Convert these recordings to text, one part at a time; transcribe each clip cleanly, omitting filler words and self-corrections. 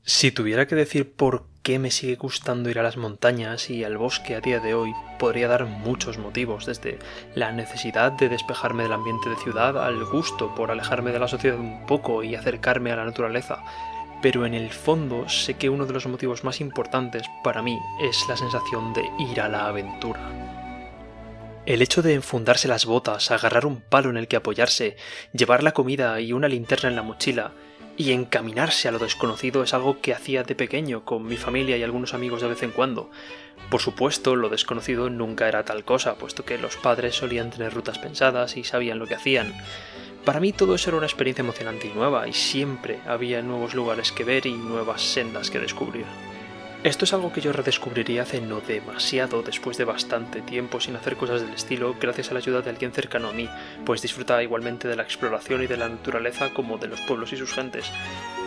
Si tuviera que decir por qué me sigue gustando ir a las montañas y al bosque a día de hoy, podría dar muchos motivos, desde la necesidad de despejarme del ambiente de ciudad al gusto por alejarme de la sociedad un poco y acercarme a la naturaleza. Pero en el fondo sé que uno de los motivos más importantes para mí es la sensación de ir a la aventura. El hecho de enfundarse las botas, agarrar un palo en el que apoyarse, llevar la comida y una linterna en la mochila, y encaminarse a lo desconocido es algo que hacía de pequeño con mi familia y algunos amigos de vez en cuando. Por supuesto, lo desconocido nunca era tal cosa, puesto que los padres solían tener rutas pensadas y sabían lo que hacían. Para mí todo eso era una experiencia emocionante y nueva, y siempre había nuevos lugares que ver y nuevas sendas que descubrir. Esto es algo que yo redescubriría hace no demasiado, después de bastante tiempo sin hacer cosas del estilo, gracias a la ayuda de alguien cercano a mí, pues disfruta igualmente de la exploración y de la naturaleza como de los pueblos y sus gentes.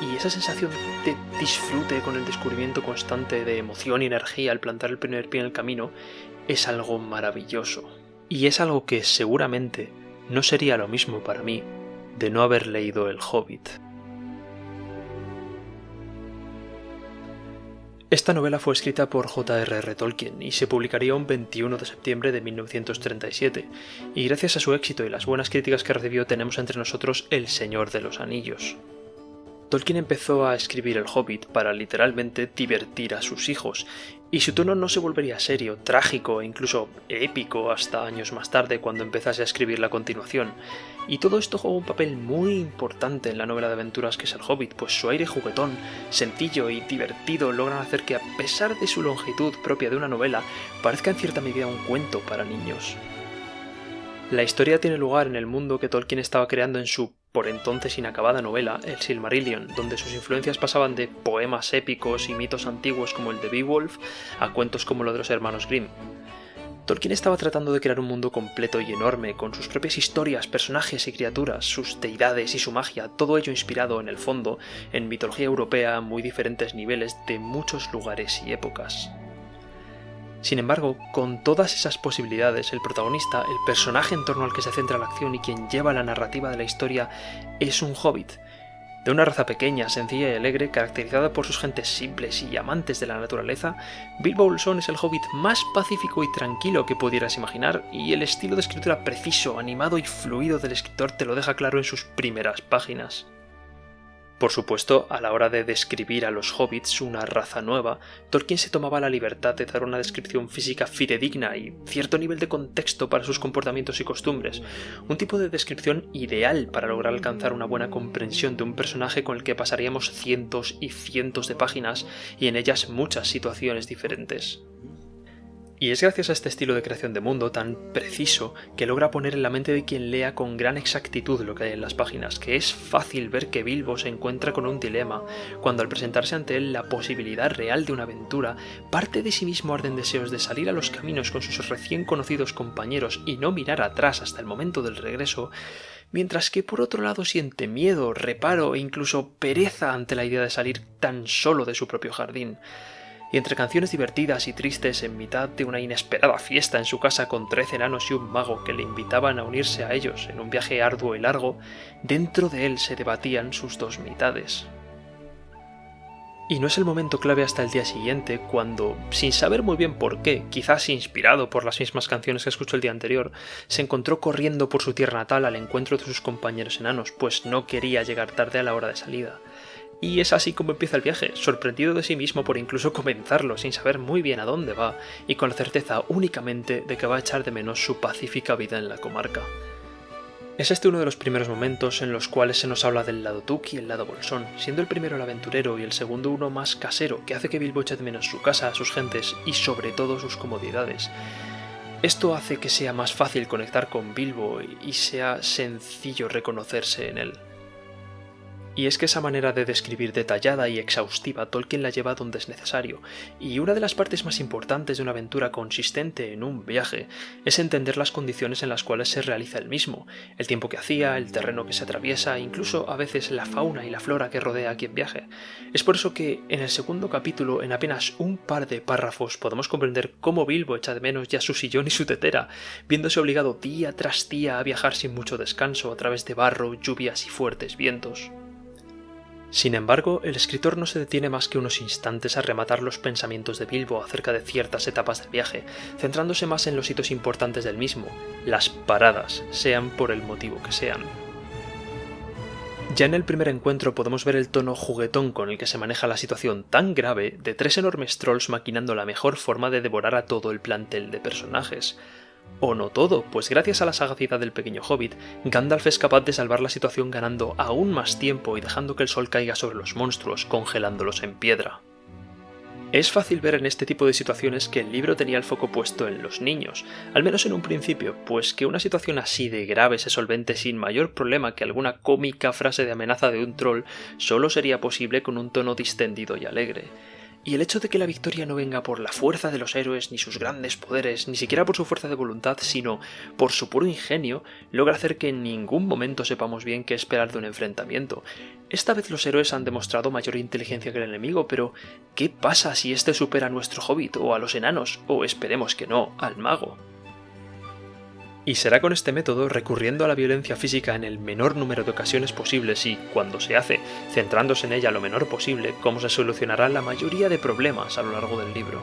Y esa sensación de disfrute con el descubrimiento constante de emoción y energía al plantar el primer pie en el camino es algo maravilloso. Y es algo que seguramente no sería lo mismo para mí de no haber leído El Hobbit. Esta novela fue escrita por J.R.R. Tolkien y se publicaría un 21 de septiembre de 1937, y gracias a su éxito y las buenas críticas que recibió tenemos entre nosotros El Señor de los Anillos. Tolkien empezó a escribir El Hobbit para literalmente divertir a sus hijos, y su tono no se volvería serio, trágico e incluso épico hasta años más tarde cuando empezase a escribir la continuación. Y todo esto juega un papel muy importante en la novela de aventuras que es El Hobbit, pues su aire juguetón, sencillo y divertido logran hacer que, a pesar de su longitud propia de una novela, parezca en cierta medida un cuento para niños. La historia tiene lugar en el mundo que Tolkien estaba creando en su por entonces inacabada novela, El Silmarillion, donde sus influencias pasaban de poemas épicos y mitos antiguos como el de Beowulf a cuentos como lo de los hermanos Grimm. Tolkien estaba tratando de crear un mundo completo y enorme, con sus propias historias, personajes y criaturas, sus deidades y su magia, todo ello inspirado, en el fondo, en mitología europea a muy diferentes niveles de muchos lugares y épocas. Sin embargo, con todas esas posibilidades, el protagonista, el personaje en torno al que se centra la acción y quien lleva la narrativa de la historia, es un hobbit, de una raza pequeña, sencilla y alegre, caracterizada por sus gentes simples y amantes de la naturaleza. Bilbo Bolsón es el hobbit más pacífico y tranquilo que pudieras imaginar, y el estilo de escritura preciso, animado y fluido del escritor te lo deja claro en sus primeras páginas. Por supuesto, a la hora de describir a los hobbits, una raza nueva, Tolkien se tomaba la libertad de dar una descripción física fidedigna y cierto nivel de contexto para sus comportamientos y costumbres, un tipo de descripción ideal para lograr alcanzar una buena comprensión de un personaje con el que pasaríamos cientos y cientos de páginas y en ellas muchas situaciones diferentes. Y es gracias a este estilo de creación de mundo tan preciso que logra poner en la mente de quien lea con gran exactitud lo que hay en las páginas, que es fácil ver que Bilbo se encuentra con un dilema cuando, al presentarse ante él la posibilidad real de una aventura, parte de sí mismo arden deseos de salir a los caminos con sus recién conocidos compañeros y no mirar atrás hasta el momento del regreso, mientras que por otro lado siente miedo, reparo e incluso pereza ante la idea de salir tan solo de su propio jardín. Y entre canciones divertidas y tristes en mitad de una inesperada fiesta en su casa con 13 enanos y un mago que le invitaban a unirse a ellos en un viaje arduo y largo, dentro de él se debatían sus dos mitades. Y no es el momento clave hasta el día siguiente, cuando, sin saber muy bien por qué, quizás inspirado por las mismas canciones que escuchó el día anterior, se encontró corriendo por su tierra natal al encuentro de sus compañeros enanos, pues no quería llegar tarde a la hora de salida. Y es así como empieza el viaje, sorprendido de sí mismo por incluso comenzarlo sin saber muy bien a dónde va y con la certeza únicamente de que va a echar de menos su pacífica vida en la comarca. Es este uno de los primeros momentos en los cuales se nos habla del lado Tuc y el lado Bolsón, siendo el primero el aventurero y el segundo uno más casero, que hace que Bilbo eche de menos su casa, sus gentes y sobre todo sus comodidades. Esto hace que sea más fácil conectar con Bilbo y sea sencillo reconocerse en él. Y es que esa manera de describir detallada y exhaustiva Tolkien la lleva donde es necesario, y una de las partes más importantes de una aventura consistente en un viaje es entender las condiciones en las cuales se realiza el mismo, el tiempo que hacía, el terreno que se atraviesa, incluso a veces la fauna y la flora que rodea a quien viaje. Es por eso que en el segundo capítulo, en apenas un par de párrafos, podemos comprender cómo Bilbo echa de menos ya su sillón y su tetera, viéndose obligado día tras día a viajar sin mucho descanso a través de barro, lluvias y fuertes vientos. Sin embargo, el escritor no se detiene más que unos instantes a rematar los pensamientos de Bilbo acerca de ciertas etapas del viaje, centrándose más en los hitos importantes del mismo, las paradas, sean por el motivo que sean. Ya en el primer encuentro podemos ver el tono juguetón con el que se maneja la situación tan grave de 3 enormes trolls maquinando la mejor forma de devorar a todo el plantel de personajes. O no todo, pues gracias a la sagacidad del pequeño hobbit, Gandalf es capaz de salvar la situación ganando aún más tiempo y dejando que el sol caiga sobre los monstruos, congelándolos en piedra. Es fácil ver en este tipo de situaciones que el libro tenía el foco puesto en los niños, al menos en un principio, pues que una situación así de grave se solvente sin mayor problema que alguna cómica frase de amenaza de un troll solo sería posible con un tono distendido y alegre. Y el hecho de que la victoria no venga por la fuerza de los héroes, ni sus grandes poderes, ni siquiera por su fuerza de voluntad, sino por su puro ingenio, logra hacer que en ningún momento sepamos bien qué esperar de un enfrentamiento. Esta vez los héroes han demostrado mayor inteligencia que el enemigo, pero ¿qué pasa si este supera a nuestro hobbit, o a los enanos, o esperemos que no, al mago? Y será con este método, recurriendo a la violencia física en el menor número de ocasiones posibles y, cuando se hace, centrándose en ella lo menor posible, como se solucionará la mayoría de problemas a lo largo del libro.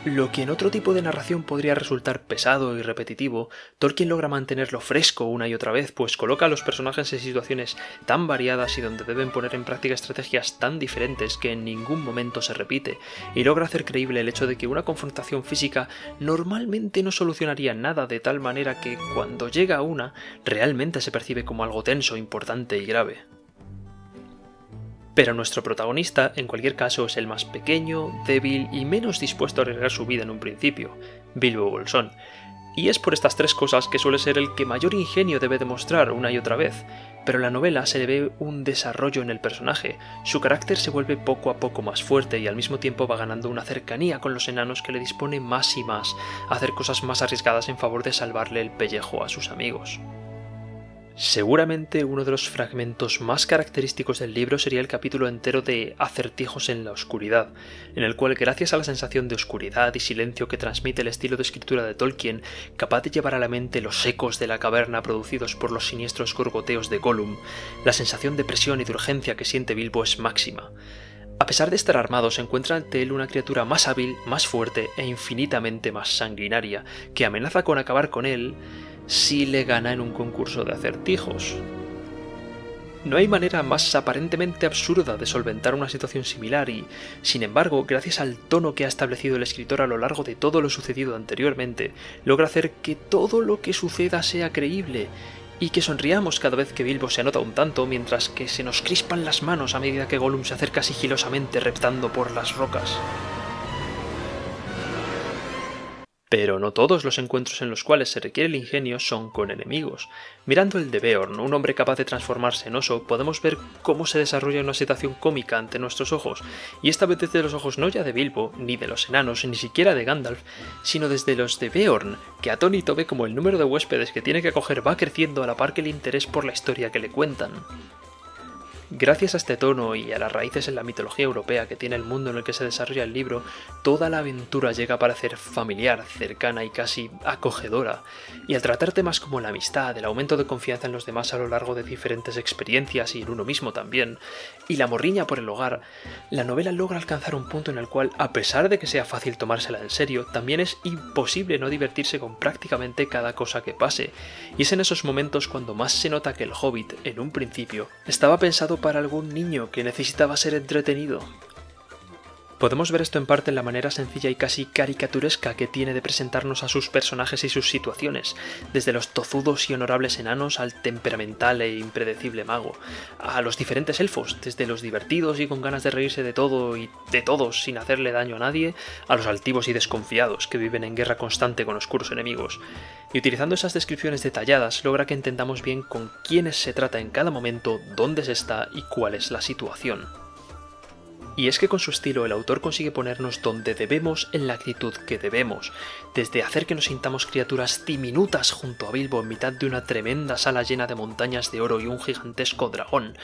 Lo que en otro tipo de narración podría resultar pesado y repetitivo, Tolkien logra mantenerlo fresco una y otra vez, pues coloca a los personajes en situaciones tan variadas y donde deben poner en práctica estrategias tan diferentes que en ningún momento se repite, y logra hacer creíble el hecho de que una confrontación física normalmente no solucionaría nada, de tal manera que cuando llega una, realmente se percibe como algo tenso, importante y grave. Pero nuestro protagonista, en cualquier caso, es el más pequeño, débil y menos dispuesto a arriesgar su vida en un principio, Bilbo Bolsón. Y es por estas 3 cosas que suele ser el que mayor ingenio debe demostrar una y otra vez, pero en la novela se le ve un desarrollo en el personaje, su carácter se vuelve poco a poco más fuerte y al mismo tiempo va ganando una cercanía con los enanos que le dispone más y más a hacer cosas más arriesgadas en favor de salvarle el pellejo a sus amigos. Seguramente uno de los fragmentos más característicos del libro sería el capítulo entero de Acertijos en la oscuridad, en el cual, gracias a la sensación de oscuridad y silencio que transmite el estilo de escritura de Tolkien, capaz de llevar a la mente los ecos de la caverna producidos por los siniestros gorgoteos de Gollum, la sensación de presión y de urgencia que siente Bilbo es máxima. A pesar de estar armado, se encuentra ante él una criatura más hábil, más fuerte e infinitamente más sanguinaria, que amenaza con acabar con él si le gana en un concurso de acertijos. No hay manera más aparentemente absurda de solventar una situación similar y, sin embargo, gracias al tono que ha establecido el escritor a lo largo de todo lo sucedido anteriormente, logra hacer que todo lo que suceda sea creíble y que sonriamos cada vez que Bilbo se anota un tanto, mientras que se nos crispan las manos a medida que Gollum se acerca sigilosamente reptando por las rocas. Pero no todos los encuentros en los cuales se requiere el ingenio son con enemigos. Mirando el de Beorn, un hombre capaz de transformarse en oso, podemos ver cómo se desarrolla una situación cómica ante nuestros ojos, y esta vez desde los ojos no ya de Bilbo, ni de los enanos, ni siquiera de Gandalf, sino desde los de Beorn, que atónito ve como el número de huéspedes que tiene que acoger va creciendo a la par que el interés por la historia que le cuentan. Gracias a este tono y a las raíces en la mitología europea que tiene el mundo en el que se desarrolla el libro, toda la aventura llega a parecer familiar, cercana y casi acogedora, y al tratar temas como la amistad, el aumento de confianza en los demás a lo largo de diferentes experiencias y en uno mismo también, y la morriña por el hogar, la novela logra alcanzar un punto en el cual, a pesar de que sea fácil tomársela en serio, también es imposible no divertirse con prácticamente cada cosa que pase, y es en esos momentos cuando más se nota que el Hobbit, en un principio, estaba pensado para algún niño que necesitaba ser entretenido. Podemos ver esto en parte en la manera sencilla y casi caricaturesca que tiene de presentarnos a sus personajes y sus situaciones, desde los tozudos y honorables enanos al temperamental e impredecible mago, a los diferentes elfos, desde los divertidos y con ganas de reírse de todo y de todos sin hacerle daño a nadie, a los altivos y desconfiados que viven en guerra constante con oscuros enemigos. Y utilizando esas descripciones detalladas logra que entendamos bien con quiénes se trata en cada momento, dónde se está y cuál es la situación. Y es que con su estilo el autor consigue ponernos donde debemos en la actitud que debemos, desde hacer que nos sintamos criaturas diminutas junto a Bilbo en mitad de una tremenda sala llena de montañas de oro y un gigantesco dragón,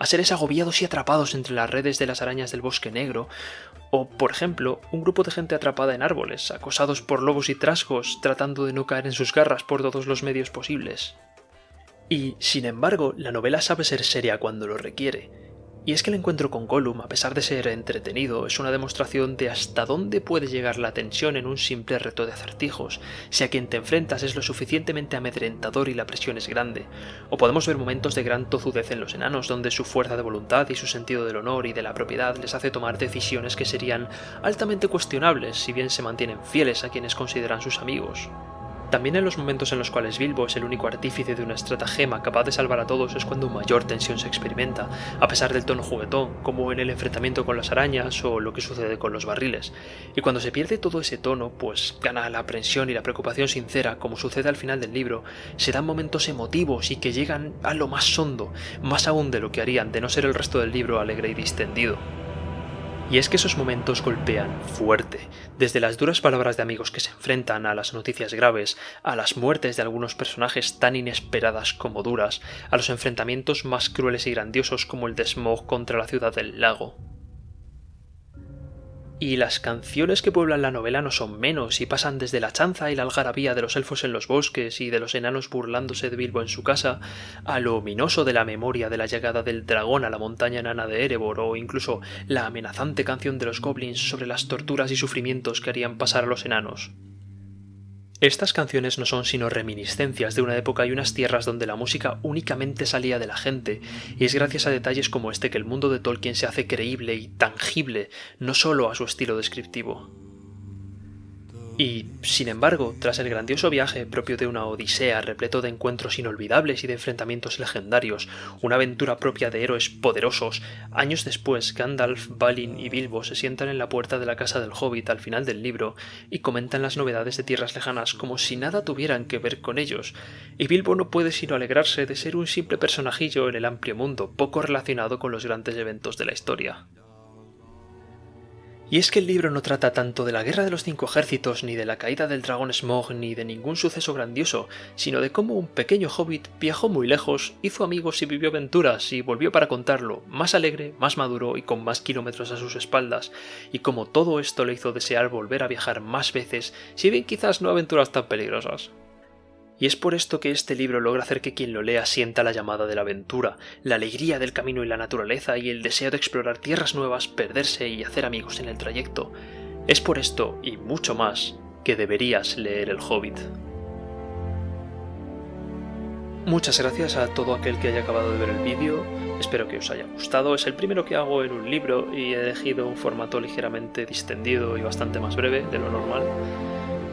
a seres agobiados y atrapados entre las redes de las arañas del bosque negro, o, por ejemplo, un grupo de gente atrapada en árboles, acosados por lobos y trasgos, tratando de no caer en sus garras por todos los medios posibles. Y, sin embargo, la novela sabe ser seria cuando lo requiere. Y es que el encuentro con Gollum, a pesar de ser entretenido, es una demostración de hasta dónde puede llegar la tensión en un simple reto de acertijos, si a quien te enfrentas es lo suficientemente amedrentador y la presión es grande. O podemos ver momentos de gran tozudez en los enanos, donde su fuerza de voluntad y su sentido del honor y de la propiedad les hace tomar decisiones que serían altamente cuestionables si bien se mantienen fieles a quienes consideran sus amigos. También en los momentos en los cuales Bilbo es el único artífice de una estratagema capaz de salvar a todos es cuando mayor tensión se experimenta, a pesar del tono juguetón, como en el enfrentamiento con las arañas o lo que sucede con los barriles. Y cuando se pierde todo ese tono, pues gana la aprensión y la preocupación sincera, como sucede al final del libro, se dan momentos emotivos y que llegan a lo más hondo, más aún de lo que harían de no ser el resto del libro alegre y distendido. Y es que esos momentos golpean fuerte, desde las duras palabras de amigos que se enfrentan a las noticias graves, a las muertes de algunos personajes tan inesperadas como duras, a los enfrentamientos más crueles y grandiosos como el de Smaug contra la ciudad del lago. Y las canciones que pueblan la novela no son menos y pasan desde la chanza y la algarabía de los elfos en los bosques y de los enanos burlándose de Bilbo en su casa, a lo ominoso de la memoria de la llegada del dragón a la montaña enana de Erebor o incluso la amenazante canción de los goblins sobre las torturas y sufrimientos que harían pasar a los enanos. Estas canciones no son sino reminiscencias de una época y unas tierras donde la música únicamente salía de la gente, y es gracias a detalles como este que el mundo de Tolkien se hace creíble y tangible, no solo a su estilo descriptivo. Y, sin embargo, tras el grandioso viaje propio de una odisea repleto de encuentros inolvidables y de enfrentamientos legendarios, una aventura propia de héroes poderosos, años después Gandalf, Balin y Bilbo se sientan en la puerta de la casa del Hobbit al final del libro y comentan las novedades de tierras lejanas como si nada tuvieran que ver con ellos, y Bilbo no puede sino alegrarse de ser un simple personajillo en el amplio mundo, poco relacionado con los grandes eventos de la historia. Y es que el libro no trata tanto de la guerra de los 5 ejércitos, ni de la caída del dragón Smaug, ni de ningún suceso grandioso, sino de cómo un pequeño hobbit viajó muy lejos, hizo amigos y vivió aventuras, y volvió para contarlo, más alegre, más maduro y con más kilómetros a sus espaldas, y cómo todo esto le hizo desear volver a viajar más veces, si bien quizás no aventuras tan peligrosas. Y es por esto que este libro logra hacer que quien lo lea sienta la llamada de la aventura, la alegría del camino y la naturaleza y el deseo de explorar tierras nuevas, perderse y hacer amigos en el trayecto. Es por esto, y mucho más, que deberías leer El Hobbit. Muchas gracias a todo aquel que haya acabado de ver el vídeo, espero que os haya gustado. Es el primero que hago en un libro y he elegido un formato ligeramente distendido y bastante más breve de lo normal.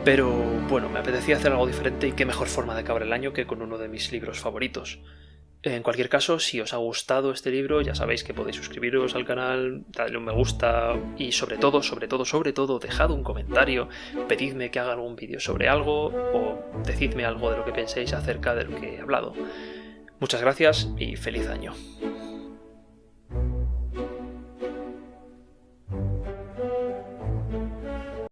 Pero bueno, me apetecía hacer algo diferente y qué mejor forma de acabar el año que con uno de mis libros favoritos. En cualquier caso, si os ha gustado este libro, ya sabéis que podéis suscribiros al canal, darle un me gusta y sobre todo, dejad un comentario, pedidme que haga algún vídeo sobre algo o decidme algo de lo que penséis acerca de lo que he hablado. Muchas gracias y feliz año.